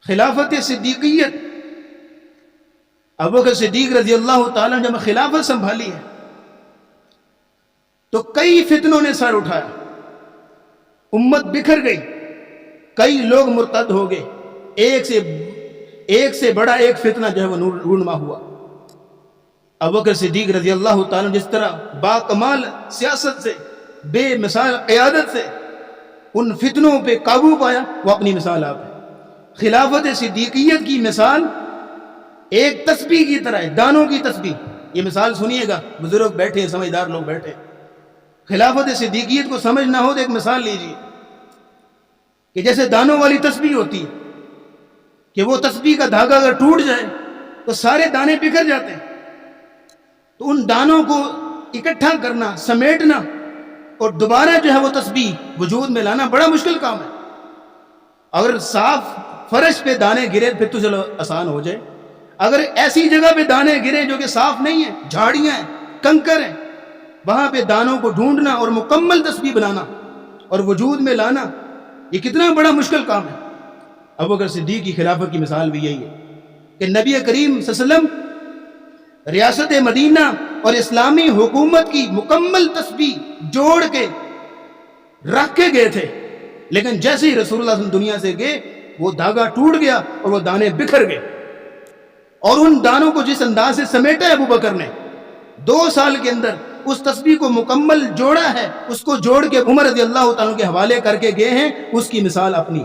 خلافت صدیقیت، ابوبکر صدیق رضی اللہ تعالیٰ نے جب خلافت سنبھالی ہے تو کئی فتنوں نے سر اٹھایا، امت بکھر گئی، کئی لوگ مرتد ہو گئے، ایک سے بڑا ایک فتنہ جو ہے وہ رونما ہوا۔ ابوبکر صدیق رضی اللہ تعالیٰ جس طرح با کمال سیاست سے، بے مثال قیادت سے ان فتنوں پہ قابو پایا، وہ اپنی مثال آپ ہے۔ خلافت صدیقیت کی مثال ایک تسبیح کی طرح ہے، دانوں کی تسبیح۔ یہ مثال سنیے گا، بزرگ بیٹھے ہیں، سمجھدار لوگ بیٹھے ہیں، خلافت صدیقیت کو سمجھنا ہو تو ایک مثال لیجیے کہ جیسے دانوں والی تسبیح ہوتی ہے کہ وہ تسبیح کا دھاگا اگر ٹوٹ جائے تو سارے دانے بکھر جاتے ہیں، تو ان دانوں کو اکٹھا کرنا، سمیٹنا اور دوبارہ جو ہے وہ تسبیح وجود میں لانا بڑا مشکل کام ہے۔ اگر صاف فرش پہ دانے گرے پھر تو چلو آسان ہو جائے، اگر ایسی جگہ پہ دانے گرے جو کہ صاف نہیں ہیں، جھاڑیاں ہیں، کنکر ہیں، وہاں پہ دانوں کو ڈھونڈنا اور مکمل تسبیح بنانا اور وجود میں لانا، یہ کتنا بڑا مشکل کام ہے۔ ابوبکر صدیق کی خلافت کی مثال بھی یہی ہے کہ نبی کریم صلی اللہ علیہ وسلم ریاست مدینہ اور اسلامی حکومت کی مکمل تسبیح جوڑ کے رکھ کے گئے تھے، لیکن جیسے ہی رسول اللہ صلی اللہ علیہ وسلم دنیا سے گئے وہ دھاگا ٹوٹ گیا اور وہ دانے بکھر گئے، اور ان دانوں کو جس انداز سے سمیٹا ہے ابوبکر نے 2 سال کے اندر اس تسبیح کو مکمل جوڑا ہے، اس کو جوڑ کے عمر رضی اللہ تعالیٰ کے حوالے کر کے گئے ہیں، اس کی مثال اپنی